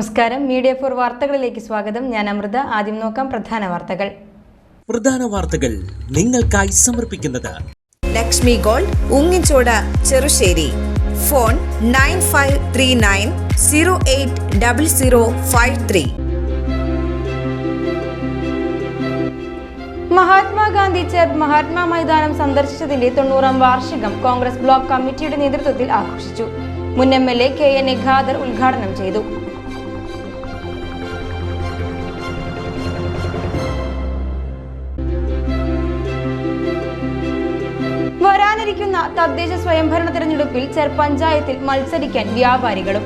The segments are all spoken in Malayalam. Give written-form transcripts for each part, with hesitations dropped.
നമസ്കാരം. മീഡിയ 4 വാർത്തകളിലേക്ക് സ്വാഗതം. ഞാൻ അമൃത. ആദ്യം നോക്കാം പ്രധാന വാർത്തകൾ നിങ്ങൾക്കായി സമർപ്പിക്കുന്നത് ലക്ഷ്മി ഗോൾഡ്, ഉങ്ങിച്ചോട്, ചെറുശ്ശേരി. ഫോൺ 9539080053. മഹാത്മാഗാന്ധി ചെർപ്പ് മഹാത്മാ മൈതാനം സന്ദർശിച്ചതിന്റെ 90ാം വാർഷികം കോൺഗ്രസ് ബ്ലോക്ക് കമ്മിറ്റിയുടെ നേതൃത്വത്തിൽ ആഘോഷിച്ചു. മുൻ MLA KN ഖാദർ ഉദ്ഘാടനം ചെയ്തു. വരാനിരിക്കുന്ന തദ്ദേശ സ്വയംഭരണ തെരഞ്ഞെടുപ്പിൽ ചെർപ്പ് പഞ്ചായത്തിൽ മത്സരിക്കാൻ വ്യാപാരികളും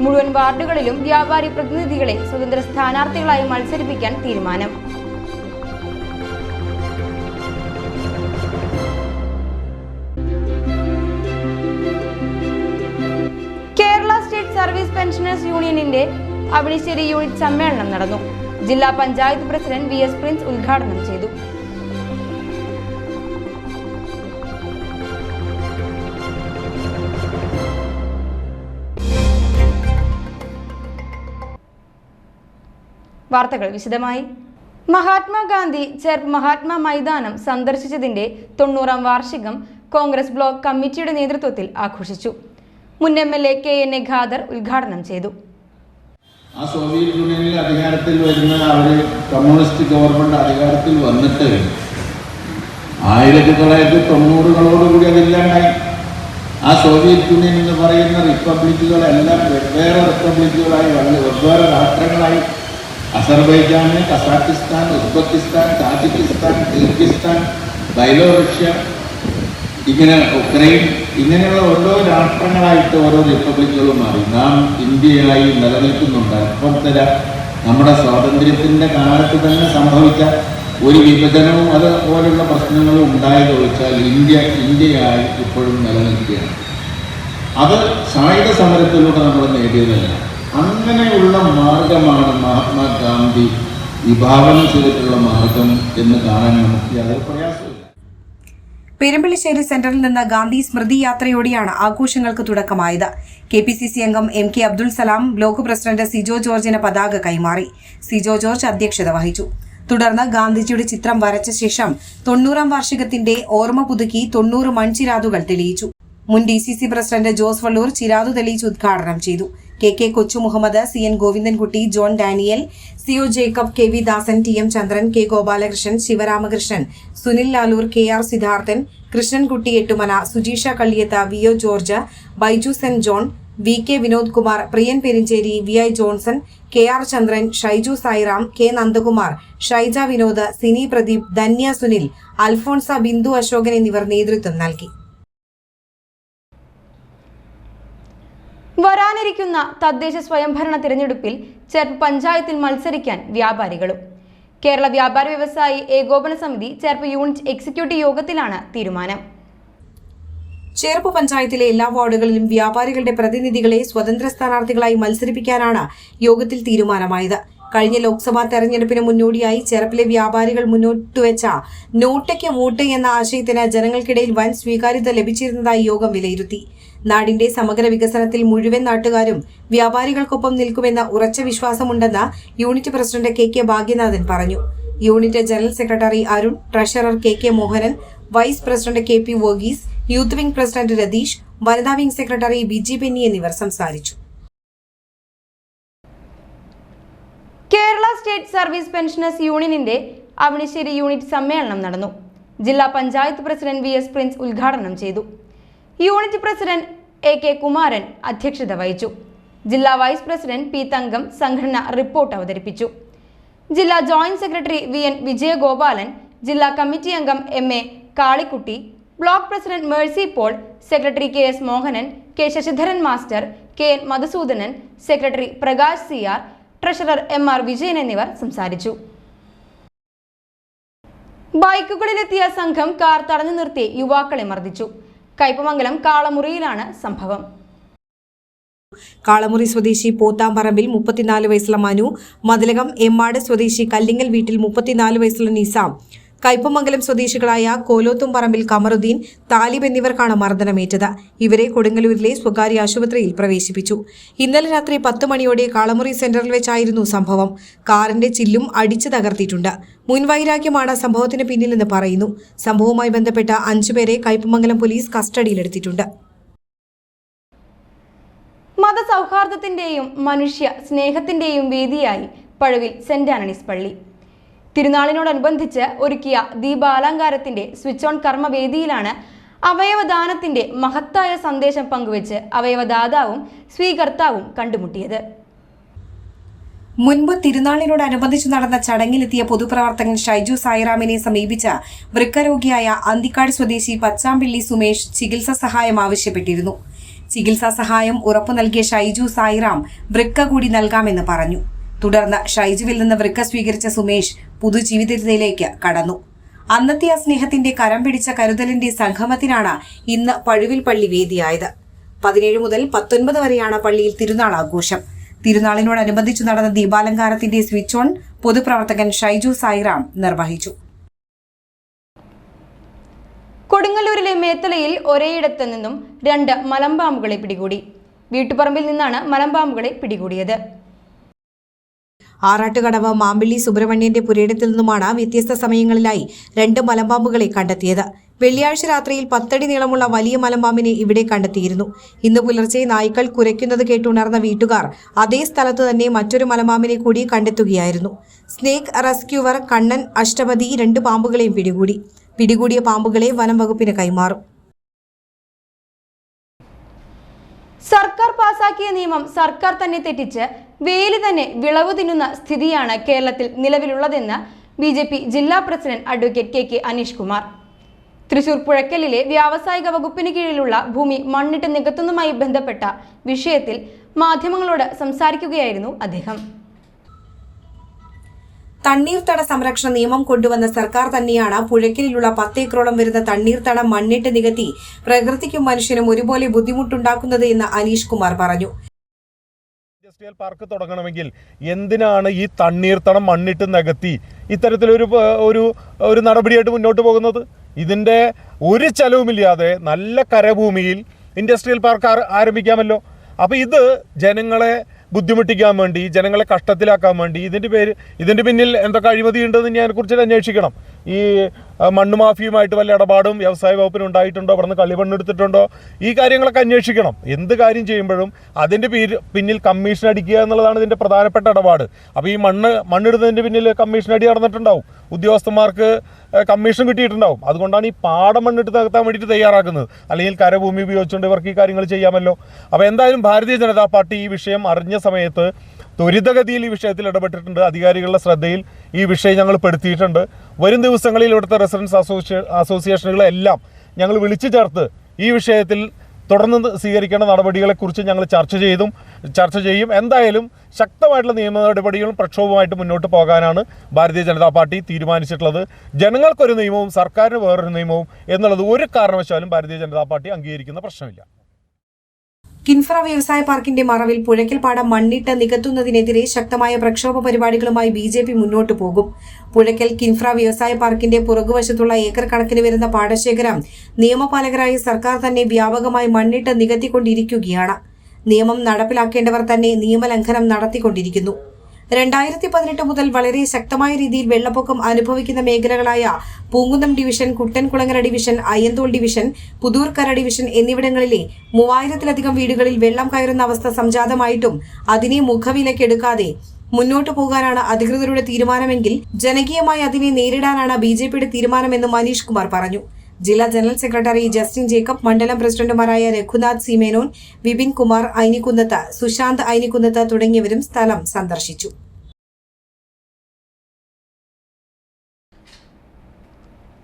മുഴുവൻ വാർഡുകളിലും വ്യാപാരി പ്രതിനിധികളെ സ്വതന്ത്ര സ്ഥാനാർത്ഥികളായി മത്സരിപ്പിക്കാൻ തീരുമാനം. കേരള സ്റ്റേറ്റ് സർവീസ് പെൻഷനേഴ്സ് യൂണിയനിന്റെ അവണിശ്ശേരി യൂണിറ്റ് സമ്മേളനം നടന്നു. ജില്ലാ പഞ്ചായത്ത് പ്രസിഡന്റ് VS പ്രിൻസ് ഉദ്ഘാടനം ചെയ്തു. വാർത്തകൾ വിശദമായി. മഹാത്മാഗാന്ധി ചെർപ്പ് മഹാത്മാ മൈതാനം സന്ദർശിച്ചതിന്റെ 90ാം വാർഷികം കോൺഗ്രസ് ബ്ലോക്ക് കമ്മിറ്റിയുടെ നേതൃത്വത്തിൽ ആഘോഷിച്ചു. മുൻ MLA KN ഖാദർ ഉദ്ഘാടനം ചെയ്തു. ആ സോവിയറ്റ് യൂണിയനിൽ അധികാരത്തിൽ വരുന്ന അവര് കമ്മ്യൂണിസ്റ്റ് ഗവൺമെന്റ് അധികാരത്തിൽ വന്നിട്ട് 1990-കളോടുകൂടി അതില്ലാണ്ടായി. ആ സോവിയറ്റ് യൂണിയൻ എന്ന് പറയുന്ന റിപ്പബ്ലിക്കുകളെല്ലാം വെവ്വേറെ റിപ്പബ്ലിക്കുകളായി, വെവ്വേറെ രാഷ്ട്രങ്ങളായി. Azerbaijan, Kazakhstan, Uzbekistan, Tajikistan, Kyrgyzstan, Byelorussia, ഇങ്ങനെ ഉക്രൈൻ, ഇങ്ങനെയുള്ള ഓരോ രാഷ്ട്രങ്ങളായിട്ട് ഓരോ റിപ്പബ്ലിക്കുകളും മാറി. നാം ഇന്ത്യയായി നിലനിൽക്കുന്നുണ്ട്. ഇപ്പോഴത്തെ നമ്മുടെ സ്വാതന്ത്ര്യത്തിൻ്റെ കാലത്ത് തന്നെ സംഭവിച്ച ഒരു വിഭജനവും അതുപോലുള്ള പ്രശ്നങ്ങളും ഉണ്ടായത് ചോദിച്ചാൽ ഇന്ത്യയായി ഇപ്പോഴും നിലനിൽക്കുകയാണ്. അത് സായുധ സമരത്തിലൂടെ നമ്മൾ നേടിയതല്ല. അങ്ങനെയുള്ള മാർഗമാണ് മഹാത്മാഗാന്ധി വിഭാവനം ചെയ്തിട്ടുള്ള മാർഗം എന്ന് കാണാൻ നമുക്ക് യാതൊരു പ്രയാസമില്ല. പെരുമ്പള്ളിശ്ശേരി സെന്ററിൽ നിന്ന് ഗാന്ധി സ്മൃതി യാത്രയോടെയാണ് ആഘോഷങ്ങൾക്ക് തുടക്കമായത്. KPCC അംഗം MK Abdul Salam block president Sijo ജോർജിന് പതാക കൈമാറി. സിജോ ജോർജ് അധ്യക്ഷത വഹിച്ചു. തുടർന്ന് ഗാന്ധിജിയുടെ ചിത്രം വരച്ച ശേഷം 90ാം വാർഷികത്തിന്റെ ഓർമ്മ പുതുക്കി 90 മൺചിരാതുകൾ തെളിയിച്ചു. മുൻ DCC പ്രസിഡന്റ് ജോസ് വള്ളൂർ ചിരാതു തെളിയിച്ച് ഉദ്ഘാടനം ചെയ്തു. KK Kochu Muhammad, CN Govindankutty, John Daniel, CO Jacob, KV Dasan, TM Chandran, K Gopalakrishnan, Sivaramakrishnan, Sunil Lalur, KR Siddharthan, Krishnankutty Ettumana, Sujeesha Kalliyath, VO George, Baiju Sen John, VK Vinod Kumar, Priyan Perinchery, VI Johnson, KR Chandran, Shaiju Sairam, K Nandakumar, Shaija Vinod, Sini Pradeep, Dhanya Sunil, Alphonsa, Bindu Ashokan എന്നിവർ നേതൃത്വം നൽകി. വരാനിരിക്കുന്ന തദ്ദേശ സ്വയംഭരണ തിരഞ്ഞെടുപ്പിൽ ചെർപ്പ് പഞ്ചായത്തിൽ മത്സരിക്കാൻ വ്യാപാരികളും. കേരള വ്യാപാര വ്യവസായി ഏകോപന സമിതി ചെർപ്പ് യൂണിറ്റ് എക്സിക്യൂട്ടീവ് യോഗത്തിലാണ് തീരുമാനം. ചെർപ്പ് പഞ്ചായത്തിലെ എല്ലാ വാർഡുകളിലും വ്യാപാരികളുടെ പ്രതിനിധികളെ സ്വതന്ത്ര സ്ഥാനാർത്ഥികളായി മത്സരിപ്പിക്കാനാണ് യോഗത്തിൽ തീരുമാനമായത്. കഴിഞ്ഞ ലോക്സഭാ തെരഞ്ഞെടുപ്പിന് മുന്നോടിയായി ചെർപ്പിലെ വ്യാപാരികൾ മുന്നോട്ടുവെച്ച നോട്ടയ്ക്ക് വോട്ട് എന്ന ആശയത്തിന് ജനങ്ങൾക്കിടയിൽ വൻ സ്വീകാര്യത ലഭിച്ചിരുന്നതായി യോഗം വിലയിരുത്തി. നാടിന്റെ സമഗ്ര വികസനത്തിൽ മുഴുവൻ നാട്ടുകാരും വ്യാപാരികൾക്കൊപ്പം നിൽക്കുമെന്ന ഉറച്ച വിശ്വാസമുണ്ടെന്ന് യൂണിറ്റ് പ്രസിഡന്റ് KK ഭാഗ്യനാഥൻ പറഞ്ഞു. Unit general secretary Arun, treasurer KK Mohanan, vice president KP Varghese, youth wing president Ratheesh, വനിതാ വിംഗ് സെക്രട്ടറി ബിജി ബെന്നി എന്നിവർ സംസാരിച്ചു. കേരള സ്റ്റേറ്റ് സർവീസ് പെൻഷനേഴ്സ് യൂണിയനിന്റെ അവണിശ്ശേരി യൂണിറ്റ് സമ്മേളനം നടന്നു. ജില്ലാ പഞ്ചായത്ത് പ്രസിഡന്റ് VS പ്രിൻസ് ഉദ്ഘാടനം ചെയ്തു. യൂണിറ്റ് പ്രസിഡന്റ് AK കുമാരൻ അധ്യക്ഷത വഹിച്ചു. ജില്ലാ വൈസ് പ്രസിഡന്റ് P തങ്കം സംഘടന റിപ്പോർട്ട് അവതരിപ്പിച്ചു. ജില്ലാ ജോയിന്റ് സെക്രട്ടറി VN വിജയഗോപാലൻ, ജില്ലാ കമ്മിറ്റി അംഗം MA Kalikutty, block president Mercy Paul, secretary KS Mohanan, K Sasidharan master, KN Madhusoodanan, secretary Prakash CR, treasurer MR Vijayan എന്നിവർ സംസാരിച്ചു. ബൈക്കുകളിലെത്തിയ സംഘം കാർ തടഞ്ഞു നിർത്തി യുവാക്കളെ മർദ്ദിച്ചു. കയ്പമംഗലം കാളമുറിയിലാണ് സംഭവം. കാളമുറി സ്വദേശി പോത്താമ്പറമ്പിൽ 34 വയസ്സുള്ള മനു, മതിലകം എമ്മാട് സ്വദേശി കല്ലിങ്ങൽ വീട്ടിൽ 34 വയസ്സുള്ള നിസാം, കയ്പമംഗലം സ്വദേശികളായ കോലോത്തുംപറമ്പിൽ കമറുദ്ദീൻ, താലിബ് എന്നിവർക്കാണ് മർദ്ദനമേറ്റത്. ഇവരെ കൊടുങ്ങല്ലൂരിലെ സ്വകാര്യ ആശുപത്രിയിൽ പ്രവേശിപ്പിച്ചു. ഇന്നലെ രാത്രി 10 മണിയോടെ കാളമുറി സെന്ററിൽ വെച്ചായിരുന്നു സംഭവം. കാറിന്റെ ചില്ലും അടിച്ചു തകർത്തിട്ടുണ്ട്. മുൻവൈരാഗ്യമാണ് സംഭവത്തിന് പിന്നിലെന്ന് പറയുന്നു. സംഭവവുമായി ബന്ധപ്പെട്ട 5 പേരെ കയ്പമംഗലം പോലീസ് കസ്റ്റഡിയിലെടുത്തിട്ടുണ്ട്. മതസൗഹാർദ്ദത്തിന്റെയും മനുഷ്യ സ്നേഹത്തിന്റെയും വേദിയായി പഴുവിൽ സെന്റ് ആന്റണീസ് പള്ളി. തിരുനാളിനോടനുബന്ധിച്ച് ഒരുക്കിയ ദീപാലങ്കാരത്തിന്റെ സ്വിച്ച് ഓൺ കർമ്മവേദിയിലാണ് അവയവദാനത്തിന്റെ മഹത്തായ സന്ദേശം പങ്കുവച്ച് അവയവദാതാവും സ്വീകർത്താവും കണ്ടുമുട്ടിയത്. മുൻപ് തിരുനാളിനോടനുബന്ധിച്ച് നടന്ന ചടങ്ങിലെത്തിയ പൊതുപ്രവർത്തകൻ ഷൈജു സായിറാമിനെ സമീപിച്ച വൃക്കരോഗിയായ അന്തിക്കാട് സ്വദേശി പച്ചാമ്പിള്ളി സുമേഷ് ചികിത്സാ സഹായം ആവശ്യപ്പെട്ടിരുന്നു. ചികിത്സാ സഹായം ഉറപ്പു നൽകിയ ഷൈജു സായിറാം വൃക്ക കൂടി നൽകാമെന്ന് പറഞ്ഞു. തുടർന്ന് ഷൈജുവിൽ നിന്ന് വൃക്ക സ്വീകരിച്ച സുമേഷ് പുതുജീവിതത്തിലേക്ക് കടന്നു. അന്നത്തെ ആ സ്നേഹത്തിന്റെ കരം പിടിച്ച കരുതലിന്റെ സംഗമത്തിനാണ് ഇന്ന് പഴുവിൽ പള്ളി വേദിയായത്. 17 മുതൽ 19 വരെയാണ് പള്ളിയിൽ തിരുനാൾ ആഘോഷം. തിരുനാളിനോടനുബന്ധിച്ച് നടന്ന ദീപാലങ്കാരത്തിന്റെ സ്വിച്ച് ഓൺ പൊതുപ്രവർത്തകൻ ഷൈജു സായിറാം നിർവഹിച്ചു. കൊടുങ്ങല്ലൂരിലെ മേത്തലയിൽ ഒരേയിടത്ത് നിന്നും 2 മലമ്പാമ്പുകളെ പിടികൂടി. വീട്ടുപറമ്പിൽ നിന്നാണ് മലമ്പാമ്പുകളെ പിടികൂടിയത്. ആറാട്ടുകടവ് മാമ്പിള്ളി സുബ്രഹ്മണ്യന്റെ പുരയിടത്തിൽ നിന്നുമാണ് വ്യത്യസ്ത സമയങ്ങളിലായി 2 മലമ്പാമ്പുകളെ കണ്ടെത്തിയത്. വെള്ളിയാഴ്ച രാത്രിയിൽ 10 അടി നീളമുള്ള വലിയ മലമ്പാമ്പിനെ ഇവിടെ കണ്ടെത്തിയിരുന്നു. ഇന്ന് പുലർച്ചെ നായ്ക്കൾ കുരയ്ക്കുന്നത് കേട്ടുണർന്ന വീട്ടുകാർ അതേ സ്ഥലത്ത് തന്നെ മറ്റൊരു മലമ്പാമ്പിനെ കൂടി കണ്ടെത്തുകയായിരുന്നു. സ്നേക്ക് റെസ്ക്യൂവർ കണ്ണൻ അഷ്ടപതി 2 പാമ്പുകളെയും പിടികൂടി. പിടികൂടിയ പാമ്പുകളെ വനം വകുപ്പിന് കൈമാറും. സർക്കാർ പാസാക്കിയ നിയമം സർക്കാർ തന്നെ തെറ്റിച്ച് വേലി തന്നെ വിളവ് തിന്നുന്ന സ്ഥിതിയാണ് കേരളത്തിൽ നിലവിലുള്ളതെന്ന് BJP ജില്ലാ president advocate KK Aneesh Kumar. Thrissur പുഴയ്ക്കലിലെ വ്യാവസായിക വകുപ്പിന് കീഴിലുള്ള ഭൂമി മണ്ണിട്ട് നികത്തുന്നതുമായി ബന്ധപ്പെട്ട വിഷയത്തിൽ മാധ്യമങ്ങളോട് സംസാരിക്കുകയായിരുന്നു അദ്ദേഹം. തണ്ണീർത്തട സംരക്ഷണ നിയമം കൊണ്ടുവന്ന സർക്കാർ തന്നെയാണ് പുഴയ്ക്കലിലുള്ള 10 ഏക്കറോളം വരുന്ന തണ്ണീർത്തടം മണ്ണിട്ട് നികത്തി പ്രകൃതിക്കും മനുഷ്യനും ഒരുപോലെ ബുദ്ധിമുട്ടുണ്ടാക്കുന്നത് എന്ന് അനീഷ് കുമാർ പറഞ്ഞു. ഇൻഡസ്ട്രിയൽ പാർക്ക് തുടങ്ങണമെങ്കിൽ എന്തിനാണ് ഈ തണ്ണീർത്തടം മണ്ണിട്ട് നികത്തി ഇത്തരത്തിലൊരു ഒരു നടപടിയായിട്ട് മുന്നോട്ട് പോകുന്നത്? ഇതിൻ്റെ ഒരു ചെലവുമില്ലാതെ നല്ല കരഭൂമിയിൽ ഇൻഡസ്ട്രിയൽ പാർക്ക് ആരംഭിക്കാമല്ലോ. അപ്പോൾ ഇത് ജനങ്ങളെ ബുദ്ധിമുട്ടിക്കാൻ വേണ്ടി, ജനങ്ങളെ കഷ്ടത്തിലാക്കാൻ വേണ്ടി ഇതിൻ്റെ പിന്നിൽ എന്തൊക്കെ അഴിമതി ഉണ്ടെന്ന് ഞാൻ അതിനെക്കുറിച്ച് അന്വേഷിക്കണം. ഈ മണ്ണ് മാഫിയുമായിട്ട് വല്ല ഇടപാടും വ്യവസായ വകുപ്പിന് ഉണ്ടായിട്ടുണ്ടോ, അവിടെ നിന്ന് കള്ളിമണ്ണെടുത്തിട്ടുണ്ടോ, ഈ കാര്യങ്ങളൊക്കെ അന്വേഷിക്കണം. എന്ത് കാര്യം ചെയ്യുമ്പോഴും അതിൻ്റെ പിന്നിൽ കമ്മീഷൻ അടിക്കുക എന്നുള്ളതാണ് ഇതിൻ്റെ പ്രധാനപ്പെട്ട ഇടപാട്. അപ്പോൾ ഈ മണ്ണിടുന്നതിൻ്റെ പിന്നിൽ കമ്മീഷൻ അടി നടന്നിട്ടുണ്ടാവും, ഉദ്യോഗസ്ഥന്മാർക്ക് കമ്മീഷൻ കിട്ടിയിട്ടുണ്ടാവും. അതുകൊണ്ടാണ് ഈ പാടം മണ്ണിട്ട് നികത്താൻ വേണ്ടിയിട്ട് തയ്യാറാക്കുന്നത്. അല്ലെങ്കിൽ കരഭൂമി ഉപയോഗിച്ചുകൊണ്ട് ഇവർക്ക് ഈ കാര്യങ്ങൾ ചെയ്യാമല്ലോ. അപ്പോൾ എന്തായാലും ഭാരതീയ ജനതാ പാർട്ടി ഈ വിഷയം അറിഞ്ഞ സമയത്ത് ത്വരിതഗതിയിൽ ഈ വിഷയത്തിൽ ഇടപെട്ടിട്ടുണ്ട്. അധികാരികളുടെ ശ്രദ്ധയിൽ ഈ വിഷയം ഞങ്ങൾ പെടുത്തിയിട്ടുണ്ട്. വരും ദിവസങ്ങളിൽ ഇവിടുത്തെ റെസിഡൻസ് അസോസിയേഷനുകളെല്ലാം ഞങ്ങൾ വിളിച്ചു ചേർത്ത് ഈ വിഷയത്തിൽ തുടർന്ന് സ്വീകരിക്കേണ്ട നടപടികളെക്കുറിച്ച് ഞങ്ങൾ ചർച്ച ചെയ്യും. എന്തായാലും ശക്തമായിട്ടുള്ള നിയമ നടപടികളും പ്രക്ഷോഭവുമായിട്ട് മുന്നോട്ട് പോകാനാണ് ഭാരതീയ ജനതാ പാർട്ടി തീരുമാനിച്ചിട്ടുള്ളത്. ജനങ്ങൾക്കൊരു നിയമവും സർക്കാരിന് വേറൊരു നിയമവും എന്നുള്ളത് ഒരു കാരണവശാലും ഭാരതീയ ജനതാ പാർട്ടി അംഗീകരിക്കുന്ന പ്രശ്നമില്ല. കിൻഫ്ര വ്യവസായ പാർക്കിന്റെ മറവിൽ പുഴയ്ക്കൽ പാടം മണ്ണിട്ട് നികത്തുന്നതിനെതിരെ ശക്തമായ പ്രക്ഷോഭ പരിപാടികളുമായി BJP മുന്നോട്ടു പോകും. പുഴയ്ക്കൽ കിൻഫ്ര വ്യവസായ പാർക്കിന്റെ പുറകുവശത്തുള്ള ഏക്കർ കണക്കിന് വരുന്ന പാടശേഖരം നിയമപാലകരായ സർക്കാർ തന്നെ വ്യാപകമായി മണ്ണിട്ട് നികത്തിക്കൊണ്ടിരിക്കുകയാണ്. നിയമം നടപ്പിലാക്കേണ്ടവർ തന്നെ നിയമലംഘനം നടത്തിക്കൊണ്ടിരിക്കുന്നു. 2018 മുതൽ വളരെ ശക്തമായ രീതിയിൽ വെള്ളപ്പൊക്കം അനുഭവിക്കുന്ന മേഖലകളായ Poonkunnam division, Kuttankulangara division, Ayyanthole division, Puthurkkara division എന്നിവിടങ്ങളിലെ 3000-ലധികം വീടുകളിൽ വെള്ളം കയറുന്ന അവസ്ഥ സംജാതമായിട്ടും അതിനെ മുഖവിലക്കെടുക്കാതെ മുന്നോട്ടു പോകാനാണ് അധികൃതരുടെ തീരുമാനമെങ്കിൽ ജനകീയമായി അതിനെ നേരിടാനാണ് BJPയുടെ തീരുമാനമെന്ന് മനീഷ് കുമാർ പറഞ്ഞു. ജില്ലാ ജനറൽ സെക്രട്ടറി ജസ്റ്റിൻ ജേക്കബ്, മണ്ഡലം പ്രസിഡന്റുമാരായ രഘുനാഥ് സി മേനോൻ, വിപിൻ കുമാർ ഐനിക്കുന്നത്ത്, സുശാന്ത് ഐനിക്കുന്നത്ത് തുടങ്ങിയവരും സ്ഥലം സന്ദർശിച്ചു.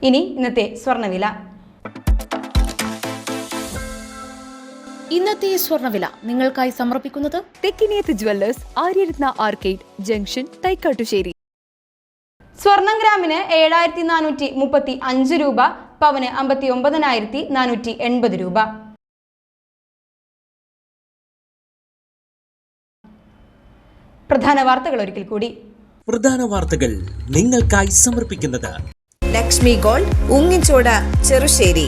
ഇനി ഇന്നത്തെ സ്വർണ്ണവില. ഇന്നത്തെ സ്വർണ്ണവില നിങ്ങൾക്കായി സമർപ്പിക്കുന്നത് Thekkiniyath jewellers, Aryaratna arcade junction, Thaikkattussery. സ്വർണം ഗ്രാമിന് 7435 രൂപ, പവന് 59,480 രൂപ. പ്രധാന വാർത്തകൾ ഒരിക്കൽ കൂടി. പ്രധാന വാർത്തകൾ നിങ്ങൾക്കായി സമർപ്പിക്കുന്നത് ലക്ഷ്മി ഗോൾഡ്, ഉങ്ങിച്ചോട്, ചെറുശ്ശേരി.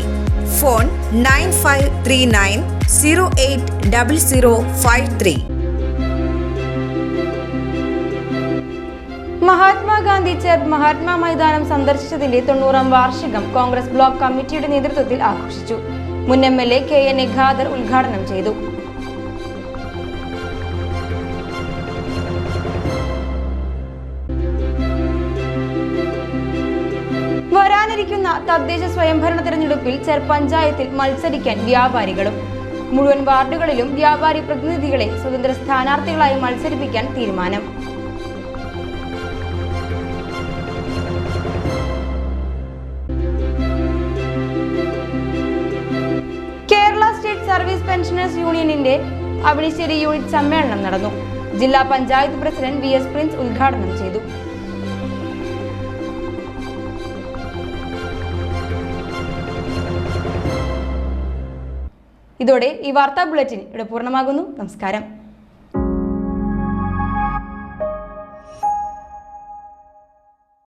ഫോൺ 9539080053. മഹാത്മാഗാന്ധി ചെർപ്പ് മഹാത്മാ മൈതാനം സന്ദർശിച്ചതിന്റെ 90ാം വാർഷികം കോൺഗ്രസ് ബ്ലോക്ക് കമ്മിറ്റിയുടെ നേതൃത്വത്തിൽ ആഘോഷിച്ചു. മുൻ MLA KN ഖാദർ ഉദ്ഘാടനം ചെയ്തു. വരാനിരിക്കുന്ന തദ്ദേശ സ്വയംഭരണ തെരഞ്ഞെടുപ്പിൽ ചെർപ്പ് പഞ്ചായത്തിൽ മത്സരിക്കാൻ വ്യാപാരികളും മുഴുവൻ വാർഡുകളിലും വ്യാപാരി പ്രതിനിധികളെ സ്വതന്ത്ര സ്ഥാനാർത്ഥികളായി മത്സരിപ്പിക്കാൻ തീരുമാനം. കേരള സ്റ്റേറ്റ് സർവീസ് പെൻഷനേഴ്സ് യൂണിയനിന്റെ അവിണിശ്ശേരി യൂണിറ്റ് സമ്മേളനം നടന്നു. ജില്ലാ പഞ്ചായത്ത് പ്രസിഡന്റ് VS പ്രിൻസ് ഉദ്ഘാടനം ചെയ്തു. ഇതോടെ ഈ വാർത്താ ബുള്ളറ്റിൻ ഇവിടെ പൂർണ്ണമാകുന്നു. നമസ്കാരം.